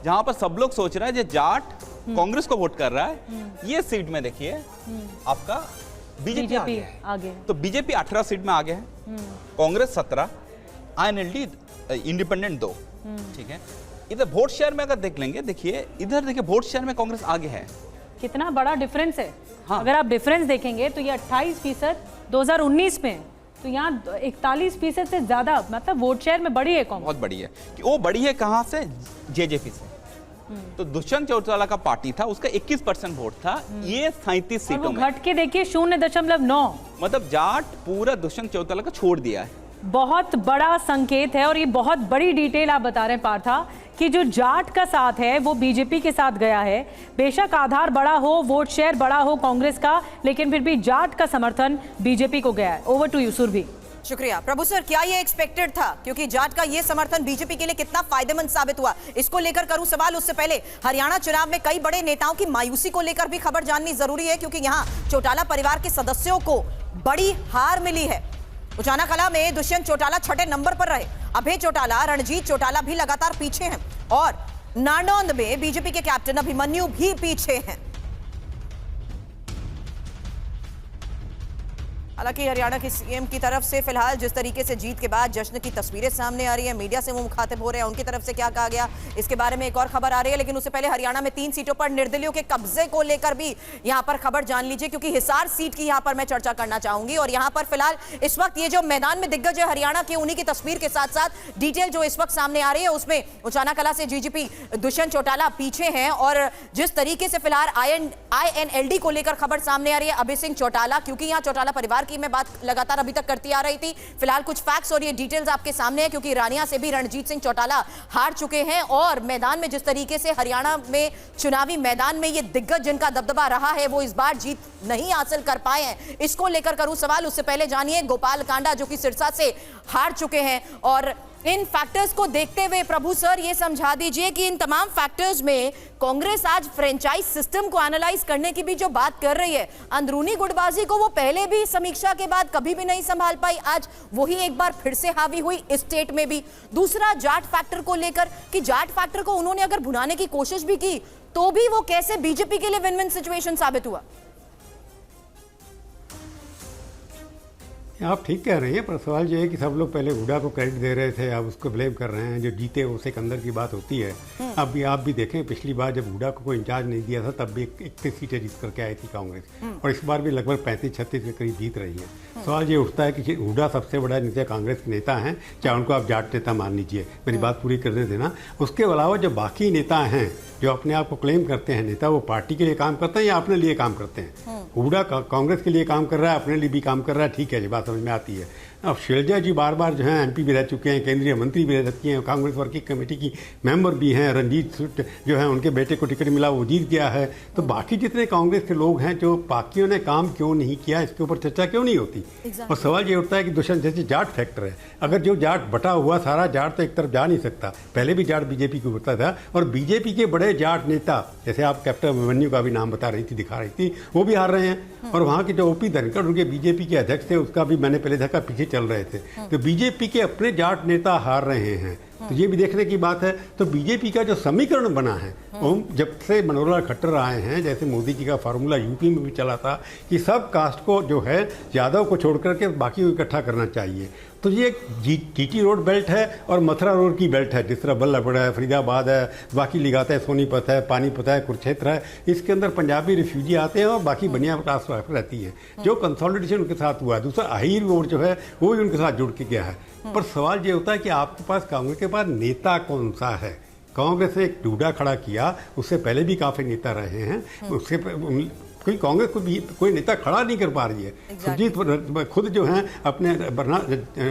जहां पर सब लोग सोच रहा है जो जाट कांग्रेस को वोट कर रहा है, ये सीट में देखिए आपका बीजेपी आगे है। तो बीजेपी 18 सीट में आगे है, कांग्रेस 17, INLD इंडिपेंडेंट 2, ठीक है। इधर वोट शेयर में अगर देख लेंगे, देखिए इधर देखिए वोट शेयर में कांग्रेस आगे है। कितना बड़ा डिफरेंस है। हाँ। अगर आप डिफरेंस देखेंगे तो ये 28% 2019 में, तो यहाँ 41% से ज्यादा, मतलब वोट शेयर में बड़ी है कांग्रेस। बहुत बड़ी है। कि वो बड़ी है कहाँ से? जेजेपी से। तो दुष्यंत चौटाला का पार्टी था, उसका 21% वोट था, ये 37 सीटों में घट के देखिए 0.9, मतलब जाट पूरा दुष्यंत चौटाला का छोड़ दिया है। बहुत बड़ा संकेत है। और ये बहुत बड़ी डिटेल आप बता रहे हैं पार्था, कि जो जाट का साथ है वो बीजेपी के साथ गया है। बेशक आधार बड़ा हो, वोट शेयर बड़ा हो कांग्रेस का, लेकिन फिर भी जाट का समर्थन बीजेपी को गया है। Over to you Surabhi. शुक्रिया प्रभु सर। क्या ये एक्सपेक्टेड था? क्योंकि जाट का ये समर्थन बीजेपी के लिए कितना फायदेमंद साबित हुआ, इसको लेकर करूं सवाल। उससे पहले हरियाणा चुनाव में कई बड़े नेताओं की मायूसी को लेकर भी खबर जाननी जरूरी है, क्योंकि यहां चौटाला परिवार के सदस्यों को बड़ी हार मिली है। उचाना कला में दुष्यंत चौटाला 6ठे नंबर पर रहे, अभय चौटाला, रणजीत चौटाला भी लगातार पीछे हैं, और नारनौंद में बीजेपी के कैप्टन अभिमन्यु भी पीछे हैं। हालांकि हरियाणा के सीएम की तरफ से फिलहाल जिस तरीके से जीत के बाद जश्न की तस्वीरें सामने आ रही है, मीडिया से वो मुखातिब हो रहे हैं, उनकी तरफ से क्या कहा गया इसके बारे में एक और खबर आ रही है। लेकिन उससे पहले हरियाणा में 3 सीटों पर निर्दलीयों के कब्जे को लेकर भी यहां पर खबर जान लीजिए, क्योंकि हिसार सीट की यहां पर मैं चर्चा करना चाहूंगी। और यहां पर फिलहाल इस वक्त ये जो मैदान में दिग्गज है हरियाणा के, उन्हीं की तस्वीर के साथ साथ डिटेल जो इस वक्त सामने आ रही है, उसमें उचाना कला से जीजीपी दुष्यंत चौटाला पीछे हैं। और जिस तरीके से फिलहाल INLD को लेकर खबर सामने आ रही है, अभय सिंह चौटाला, क्योंकि यहां चौटाला परिवार की मैं बात लगातार अभी तक करती आ रही थी, फिलहाल कुछ फैक्ट्स और ये डिटेल्स आपके सामने है, क्योंकि रानिया से भी रणजीत सिंह चौटाला हार चुके हैं। और मैदान में जिस तरीके से हरियाणा में चुनावी मैदान में ये दिग्गज जिनका दबदबा रहा है, वो इस बार जीत नहीं हासिल कर पाए हैं, इसको लेकर करूं सवाल। उससे पहले जानिए गोपाल कांडा जो कि सिरसा से हार चुके हैं, और इन फैक्टर्स को देखते हुए प्रभु सर ये समझा दीजिए कि इन तमाम फैक्टर्स में कांग्रेस आज फ्रेंचाइज सिस्टम को एनालाइज करने की भी जो बात कर रही है, अंदरूनी गुटबाजी को वो पहले भी समीक्षा के बाद कभी भी नहीं संभाल पाई, आज वही एक बार फिर से हावी हुई इस स्टेट में भी। दूसरा जाट फैक्टर को लेकर, कि जाट फैक्टर को उन्होंने अगर भुनाने की कोशिश भी की तो भी वो कैसे बीजेपी के लिए विन विन सिचुएशन साबित हुआ। आप ठीक कह रहे हैं, पर सवाल ये है कि सब लोग पहले हुड्डा को क्रेडिट दे रहे थे, अब उसको ब्लेम कर रहे हैं। जो जीते उसे अंदर की बात होती है। अब भी आप भी देखें, पिछली बार जब हुड्डा को कोई इंचार्ज नहीं दिया था, तब भी 31 सीटें जीत करके आई थी कांग्रेस, और इस बार भी लगभग 35-36 के करीब जीत रही है। सवाल ये उठता है कि हुड्डा सबसे बड़ा नेता कांग्रेस के नेता हैं, चाहे उनको आप जाट नेता मान लीजिए, मेरी बात पूरी करने देना। उसके अलावा जो बाकी नेता हैं जो अपने आप को क्लेम करते हैं नेता, वो पार्टी के लिए काम करते हैं या अपने लिए काम करते हैं? हुड्डा कांग्रेस के लिए काम कर रहा है, अपने लिए भी काम कर रहा है, ठीक है, ये बात समझ में आती है। अब शैलजा जी बार बार जो है MP भी रह चुके हैं, केंद्रीय मंत्री भी रह चुके हैं, कांग्रेस वर्किंग कमेटी की मेंबर भी हैं, रणजीत जो है उनके बेटे को टिकट मिला, वो जीत गया है। तो बाकी जितने कांग्रेस के लोग हैं, जो बाकियों ने काम क्यों नहीं किया, इसके ऊपर चर्चा क्यों नहीं होती? और सवाल ये उठता है कि दुष्यंत जैसे जाट फैक्टर है, अगर जो जाट बटा हुआ सारा जाट तो एक तरफ जा नहीं सकता, पहले भी जाट बीजेपी को उठता था, और बीजेपी के बड़े जाट नेता जैसे आप कैप्टन अभिमन्यु का भी नाम बता रही थी, दिखा रही थी, वो भी हार रहे हैं। और वहाँ के जो OP धनखड़ उनके बीजेपी के अध्यक्ष थे, उसका भी मैंने पहले देखा पीछे चल रहे थे। तो बीजेपी के अपने जाट नेता हार रहे हैं, तो ये भी देखने की बात है। तो बीजेपी का जो समीकरण बना है जब से मनोहर खट्टर आए हैं, जैसे मोदी जी का फार्मूला यूपी में भी चला था कि सब कास्ट को जो है यादव को छोड़ करके बाकी को इकट्ठा करना चाहिए, तो ये जीटी रोड बेल्ट है और मथुरा रोड की बेल्ट है। जिस तरह बल्लभगढ़ है, फरीदाबाद है, बाकी लिगात है, सोनीपत है, पानीपत है, कुरुक्षेत्र है, इसके अंदर पंजाबी रिफ्यूजी आते हैं और बाकी बनिया विकास रहती है। जो कंसोलिडेशन उनके साथ हुआ है, दूसरा अहीर रोड जो है वो भी उनके साथ जुड़ के गया है। पर सवाल ये होता है कि आपके पास, कांग्रेस के पास नेता कौन सा है? कांग्रेस ने एक डूडा खड़ा किया, उससे पहले भी काफ़ी नेता रहे हैं, उसके कोई कांग्रेस को भी कोई नेता खड़ा नहीं कर पा रही है। सुरजीत खुद जो हैं अपने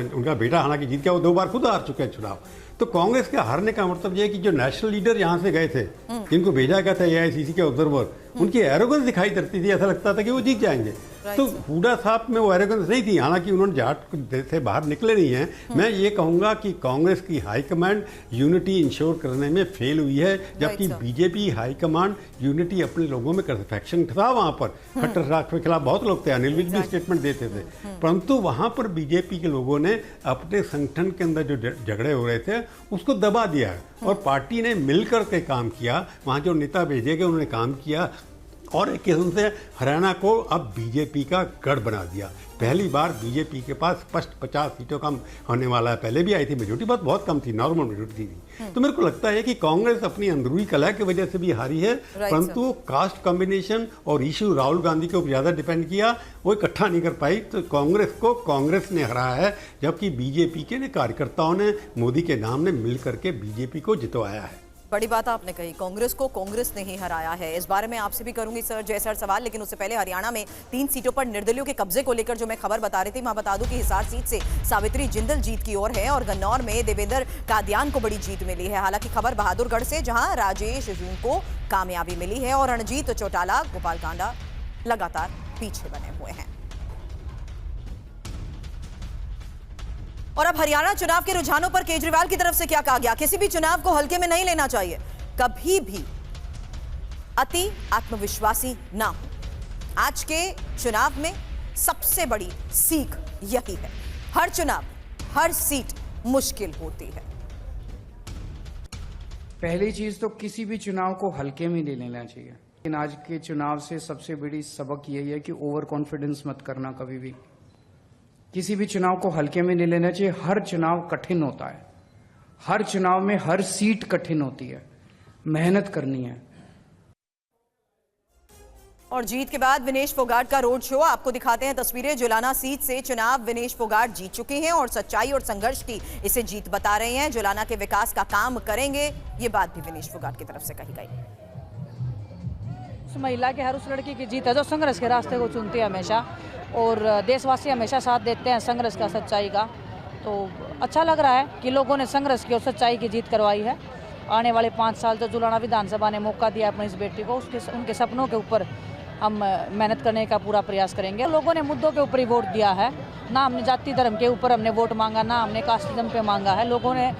उनका बेटा हालांकि जीत गया, वो 2 बार खुद हार चुके हैं चुनाव। तो कांग्रेस के हारने का मतलब ये है कि जो नेशनल लीडर यहाँ से गए थे, जिनको भेजा गया था AICC के ऑब्जर्वर, उनकी एरोगेंस दिखाई देती थी, ऐसा लगता था कि वो जीत जाएंगे। तो हुडा साहब में वो एरोगेंस नहीं थी, हालांकि उन्होंने जाट से बाहर निकले नहीं हैं। मैं ये कहूँगा कि कांग्रेस की हाईकमांड यूनिटी इंश्योर करने में फेल हुई है, जबकि बीजेपी हाईकमांड यूनिटी अपने लोगों में कर, फैक्शन था वहाँ पर, खट्टर साहब के खिलाफ बहुत लोग थे, अनिल विज भी स्टेटमेंट देते थे, परंतु वहाँ पर बीजेपी के लोगों ने अपने संगठन के अंदर जो झगड़े हो रहे थे उसको दबा दिया है और पार्टी ने मिलकर के काम किया। वहाँ जो नेता भेजे गए उन्होंने काम किया और एक किस्म से हरियाणा को अब बीजेपी का गढ़ बना दिया। पहली बार बीजेपी के पास स्पष्ट 50 सीटों का होने वाला है। पहले भी आई थी मेजोरिटी, बहुत कम थी, नॉर्मल मेजोरिटी थी। तो मेरे को लगता है कि कांग्रेस अपनी अंदरूनी कलह की वजह से भी हारी है, परंतु कास्ट कॉम्बिनेशन और इशू राहुल गांधी के ऊपर ज़्यादा डिपेंड किया, वो इकट्ठा नहीं कर पाई। तो कांग्रेस को कांग्रेस ने हराया है, जबकि बीजेपी के कार्यकर्ताओं ने मोदी के नाम ने मिल करके बीजेपी को जितवाया है। बड़ी बात आपने कही, कांग्रेस को कांग्रेस ने ही हराया है। इस बारे में आपसे भी करूंगी सर सवाल, लेकिन उससे पहले हरियाणा में 3 सीटों पर निर्दलियों के कब्जे को लेकर जो मैं खबर बता रही थी, मैं बता दूं कि हिसार सीट से सावित्री जिंदल जीत की ओर है और गन्नौर में देवेंद्र कादियान को बड़ी जीत मिली है। हालांकि खबर बहादुरगढ़ से, जहां राजेश जून को कामयाबी मिली है और रणजीत चौटाला, गोपाल कांडा लगातार पीछे बने हुए हैं। और अब हरियाणा चुनाव के रुझानों पर केजरीवाल की तरफ से क्या कहा गया? किसी भी चुनाव को हल्के में नहीं लेना चाहिए, कभी भी अति आत्मविश्वासी ना हो। आज के चुनाव में सबसे बड़ी सीख यही है, हर चुनाव, हर सीट मुश्किल होती है। पहली चीज तो किसी भी चुनाव को हल्के में नहीं लेना चाहिए, लेकिन आज के चुनाव से सबसे बड़ी सबक यही है कि ओवर कॉन्फिडेंस मत करना कभी भी। किसी भी चुनाव को हल्के में नहीं लेना चाहिए। हर चुनाव कठिन होता है, हर चुनाव में हर सीट कठिन होती है, मेहनत करनी है। और जीत के बाद विनेश फोगाट का रोड शो, आपको दिखाते हैं तस्वीरें। जुलाना सीट से चुनाव विनेश फोगाट जीत चुके हैं और सच्चाई और संघर्ष की इसे जीत बता रहे हैं। जुलाना के विकास का काम करेंगे, ये बात भी विनेश फोगाट की तरफ से कही गई। उस महिला के, हर उस लड़की की जीत है जो संघर्ष के रास्ते को चुनती है हमेशा, और देशवासी हमेशा साथ देते हैं संघर्ष का, सच्चाई का। तो अच्छा लग रहा है कि लोगों ने संघर्ष की और सच्चाई की जीत करवाई है। आने वाले 5 साल तो जुलाना विधानसभा ने मौका दिया अपनी इस बेटी को, उनके सपनों के ऊपर हम मेहनत करने का पूरा प्रयास करेंगे। लोगों ने मुद्दों के ऊपर ही वोट दिया है, ना हमने जाति धर्म के ऊपर हमने वोट मांगा, ना हमने कास्टिज्म पे मांगा है। लोगों ने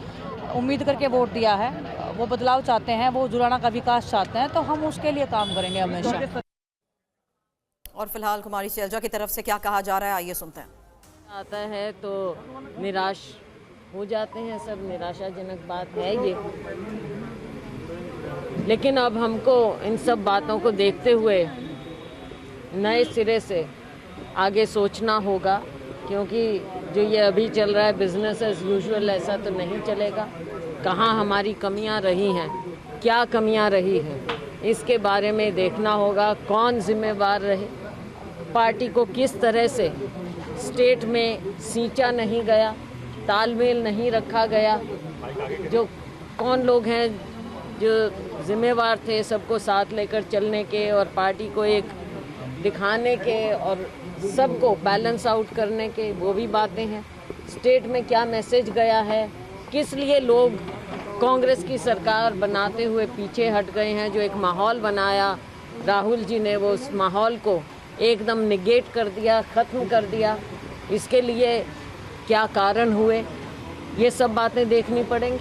उम्मीद करके वोट दिया है, वो बदलाव चाहते हैं, वो जुलाना का विकास चाहते हैं, तो हम उसके लिए काम करेंगे हमेशा। और फिलहाल कुमारी शैलजा की तरफ से क्या कहा जा रहा है, आइए सुनते हैं। आता है तो निराश हो जाते हैं सब, निराशाजनक बात है ये, लेकिन अब हमको इन सब बातों को देखते हुए नए सिरे से आगे सोचना होगा, क्योंकि जो ये अभी चल रहा है बिजनेस एज यूजुअल, ऐसा तो नहीं चलेगा। कहाँ हमारी कमियां रही हैं, क्या कमियां रही हैं, इसके बारे में देखना होगा। कौन जिम्मेवार रहे, पार्टी को किस तरह से स्टेट में सींचा नहीं गया, तालमेल नहीं रखा गया, जो कौन लोग हैं जो जिम्मेवार थे सबको साथ लेकर चलने के और पार्टी को एक दिखाने के और सबको बैलेंस आउट करने के, वो भी बातें हैं। स्टेट में क्या मैसेज गया है, किस लिए लोग कांग्रेस की सरकार बनाते हुए पीछे हट गए हैं। जो एक माहौल बनाया राहुल जी ने, वो उस माहौल को एकदम निगेट कर दिया, ख़त्म कर दिया। इसके लिए क्या कारण हुए, ये सब बातें देखनी पड़ेंगी।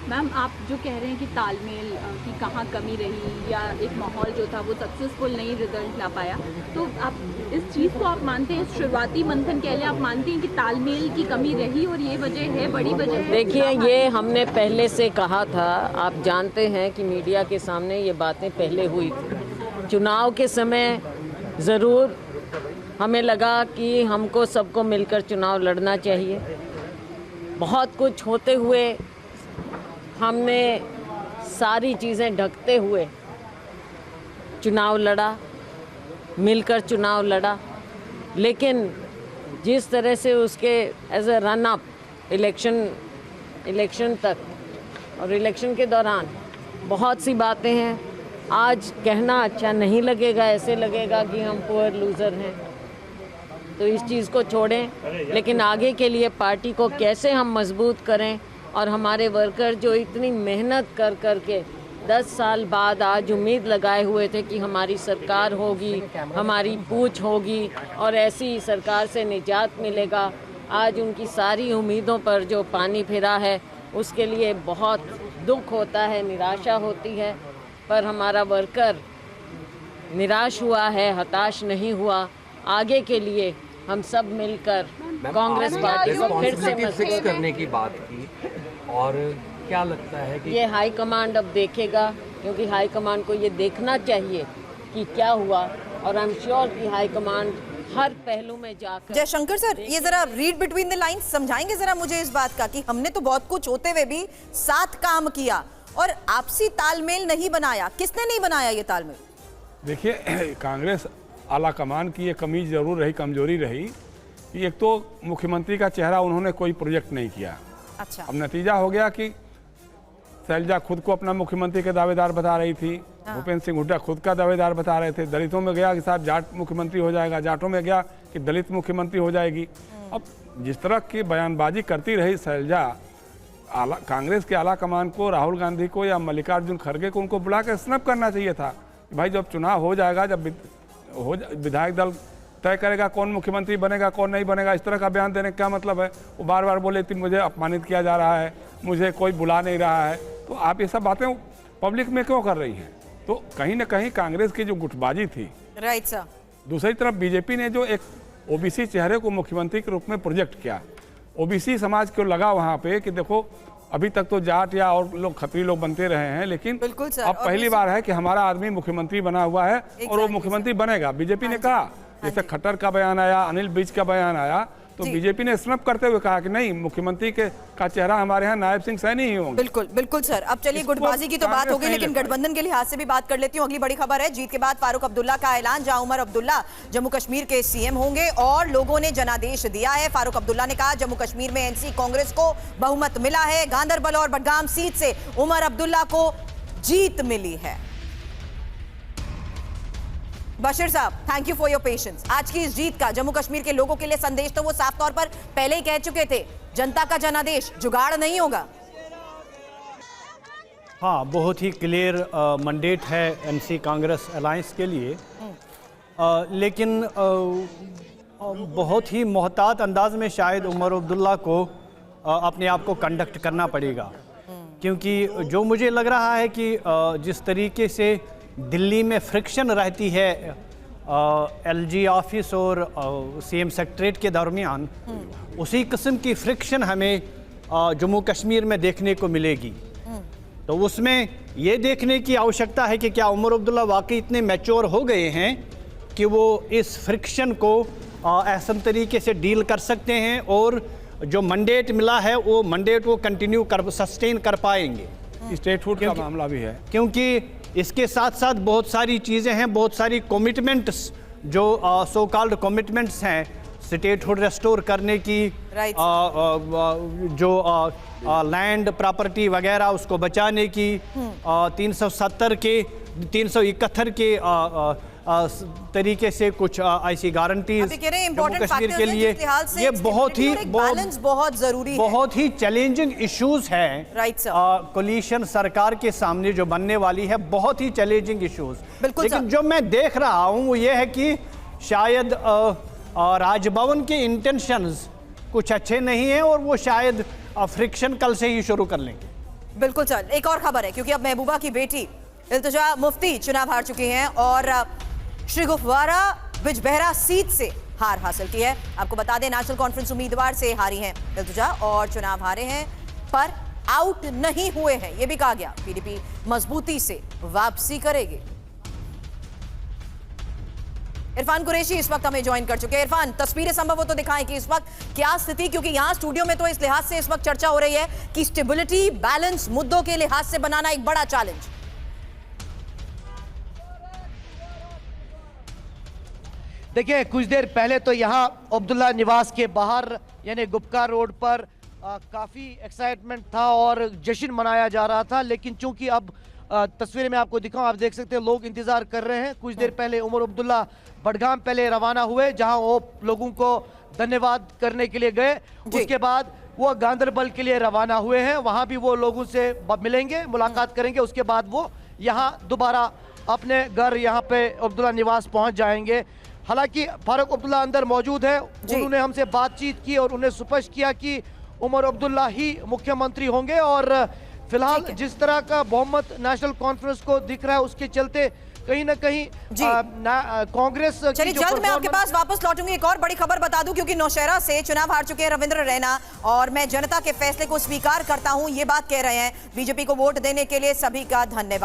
मैम, आप जो कह रहे हैं कि तालमेल की कहाँ कमी रही या एक माहौल जो था वो सक्सेसफुल नहीं रिजल्ट ला पाया, तो आप इस चीज़ को आप मानते हैं, शुरुआती मंथन के लिए आप मानते हैं कि तालमेल की कमी रही और ये वजह है, बड़ी वजह है? देखिए, ये हमने पहले से कहा था। आप जानते हैं कि मीडिया के सामने ये बातें पहले हुई थी। चुनाव के समय ज़रूर हमें लगा कि हमको सबको मिलकर चुनाव लड़ना चाहिए। बहुत कुछ होते हुए हमने सारी चीज़ें ढकते हुए चुनाव लड़ा, मिलकर चुनाव लड़ा, लेकिन जिस तरह से उसके as a run up election तक और इलेक्शन के दौरान बहुत सी बातें हैं। आज कहना अच्छा नहीं लगेगा, ऐसे लगेगा कि हम पुअर लूज़र हैं, तो इस चीज़ को छोड़ें। लेकिन आगे के लिए पार्टी को कैसे हम मजबूत करें और हमारे वर्कर जो इतनी मेहनत कर कर के 10 साल बाद आज उम्मीद लगाए हुए थे कि हमारी सरकार होगी, हमारी पूछ होगी और ऐसी सरकार से निजात मिलेगा, आज उनकी सारी उम्मीदों पर जो पानी फिरा है उसके लिए बहुत दुख होता है, निराशा होती है। पर हमारा वर्कर निराश हुआ है, हताश नहीं हुआ। आगे के लिए हम सब मिलकर कांग्रेस पार्टी को फिर से मजबूत करने की बात की, और क्या लगता है कि ये हाई कमांड अब देखेगा, क्योंकि हाई कमांड को ये देखना चाहिए कि क्या हुआ, और आई एम श्योर कि हाई कमांड हर पहलू में जाकर। जयशंकर सर, ये जरा रीड बिटवीन द लाइंस समझाएंगे जरा मुझे इस बात का कि हमने तो बहुत कुछ होते हुए भी साथ काम किया और आपसी तालमेल नहीं बनाया। किसने नहीं बनाया ये तालमेल? देखिए, कांग्रेस आला कमान की ये कमी जरूर रही, कमजोरी रही कि एक तो मुख्यमंत्री का चेहरा उन्होंने कोई प्रोजेक्ट नहीं किया। अच्छा। अब नतीजा हो गया कि शैलजा खुद को अपना मुख्यमंत्री के दावेदार बता रही थी, भूपेंद्र सिंह हुड्डा खुद का दावेदार बता रहे थे, दलितों में गया कि साहब जाट मुख्यमंत्री हो जाएगा, जाटों में गया कि दलित मुख्यमंत्री हो जाएगी। अब जिस तरह की बयानबाजी करती रही शैलजा, कांग्रेस के आला कमान को, राहुल गांधी को या मल्लिकार्जुन खड़गे को उनको बुला कर स्नैप करना चाहिए था कि भाई जब चुनाव हो जाएगा, जब विधायक दल तय करेगा कौन मुख्यमंत्री बनेगा कौन नहीं बनेगा, इस तरह का बयान देने का क्या मतलब है? वो बार बार बोले कि मुझे अपमानित किया जा रहा है, मुझे कोई बुला नहीं रहा है, तो आप ये सब बातें पब्लिक में क्यों कर रही हैं? तो कहीं ना कहीं कांग्रेस की जो गुटबाजी थी, राइट सर। दूसरी तरफ बीजेपी ने जो एक ओबीसी चेहरे को मुख्यमंत्री के रूप में प्रोजेक्ट किया, ओबीसी समाज को लगा वहाँ पे कि देखो अभी तक तो जाट या और लोग खत्री लोग बनते रहे हैं, लेकिन अब पहली बार है कि हमारा आदमी मुख्यमंत्री बना हुआ है और वो मुख्यमंत्री बनेगा। बीजेपी ने कहा, जैसे खट्टर का बयान आया, अनिल विज का बयान आया, तो बीजेपी ने स्नैप करते हुए कहा कि नहीं, मुख्यमंत्री का चेहरा हमारे यहाँ नायब सिंह सैनी ही होंगे। बिल्कुल बिल्कुल सर। अब चलिए, गुटबाजी की तो बात हो गई, लेकिन गठबंधन के लिहाज से भी बात कर लेती हूँ। अगली बड़ी खबर है जीत के बाद फारूक अब्दुल्ला का ऐलान, जहां उमर अब्दुल्ला जम्मू कश्मीर के सीएम होंगे और लोगों ने जनादेश दिया है। फारूक अब्दुल्ला ने कहा जम्मू कश्मीर में एनसी कांग्रेस को बहुमत मिला है, गांदरबल और बडगाम सीट से उमर अब्दुल्ला को जीत मिली है। बशीर साहब, thank you for your patience. आज की इस जीत का जम्मू कश्मीर के लोगों के लिए संदेश तो वो साफ तौर पर पहले ही कह चुके थे, जनता का जनादेश जुगाड़ नहीं होगा। हाँ, बहुत ही क्लियर मैंडेट है एनसी कांग्रेस अलायंस के लिए, लेकिन बहुत ही मोहतात अंदाज में शायद उमर अब्दुल्ला को अपने आप को कंडक्ट करना पड़ेगा, क्योंकि जो मुझे लग रहा है कि जिस तरीके से दिल्ली में फ्रिक्शन रहती है एलजी ऑफिस और सीएम सेक्रेटरीट के दरमियान, उसी किस्म की फ्रिक्शन हमें जम्मू कश्मीर में देखने को मिलेगी। तो उसमें ये देखने की आवश्यकता है कि क्या उमर अब्दुल्ला वाकई इतने मैच्योर हो गए हैं कि वो इस फ्रिक्शन को अहसन तरीके से डील कर सकते हैं और जो मैंडेट मिला है वो मैंडेट को कंटिन्यू कर सस्टेन कर पाएंगे। स्टेटहुड का मामला भी है, क्योंकि इसके साथ साथ बहुत सारी चीज़ें हैं, बहुत सारी कमिटमेंट्स जो सो कॉल्ड कमिटमेंट्स हैं स्टेटहुड रेस्टोर करने की, जो लैंड प्रॉपर्टी वगैरह उसको बचाने की, 370 के 371 के तरीके से कुछ ऐसी गारंटीज जम्मू कश्मीर के लिए, ये बहुत जरूरी, बहुत ही चैलेंजिंग इश्यूज हैं। कोलिशन सरकार के सामने जो बनने वाली है, बहुत ही चैलेंजिंग इश्यूज। लेकिन जो मैं देख रहा हूँ वो ये है कि शायद राजभवन के इंटेंशंस कुछ अच्छे नहीं हैं और वो शायद फ्रिक्शन कल से ही शुरू कर लेंगे। बिल्कुल चल, एक और खबर है क्योंकि अब महबूबा की बेटी इल्तिजा मुफ्ती चुनाव हार चुकी हैं और श्री गुफवारा बिजबहरा सीट से हार हासिल की है। आपको बता दें नेशनल कॉन्फ्रेंस उम्मीदवार से हारी हैं इल्तिजा और चुनाव हारे हैं पर आउट नहीं हुए हैं, यह भी कहा गया। पीडीपी मजबूती से वापसी करेगी। इरफान कुरैशी इस वक्त हमें ज्वाइन कर चुके हैं। इरफान, तस्वीरें संभव हो तो दिखाएं कि इस वक्त क्या स्थिति, क्योंकि यहां स्टूडियो में तो इस लिहाज से इस वक्त चर्चा हो रही है कि स्टेबिलिटी बैलेंस मुद्दों के लिहाज से बनाना एक बड़ा चैलेंज। देखिए, कुछ देर पहले तो यहाँ अब्दुल्ला निवास के बाहर यानी गुपका रोड पर काफ़ी एक्साइटमेंट था और जश्न मनाया जा रहा था, लेकिन चूंकि अब तस्वीरें मैं आपको दिखाऊं, आप देख सकते हैं लोग इंतजार कर रहे हैं। कुछ देर पहले उमर अब्दुल्ला बडगाम पहले रवाना हुए, जहां वो लोगों को धन्यवाद करने के लिए गए। उसके बाद वो गांधरबल के लिए रवाना हुए हैं, वहां भी वो लोगों से मिलेंगे, मुलाकात करेंगे। उसके बाद वो यहाँ दोबारा अपने घर यहाँ पे अब्दुल्ला निवास पहुंच जाएंगे। हालांकि फारूक अब्दुल्ला अंदर मौजूद है, उन्होंने हमसे बातचीत की और उन्हें स्पष्ट किया कि उमर अब्दुल्ला ही मुख्यमंत्री होंगे और फिलहाल जिस तरह का बहुमत नेशनल कॉन्फ्रेंस को दिख रहा है उसके चलते कहीं ना कहीं कांग्रेस। चलिए जल्द मैं आपके पास वापस लौटूंगी। एक और बड़ी खबर बता दूं, क्योंकि नौशहरा से चुनाव हार चुके हैं रविंद्र रैना और मैं जनता के फैसले को स्वीकार करता हूं, ये बात कह रहे हैं। बीजेपी को वोट देने के लिए सभी का धन्यवाद।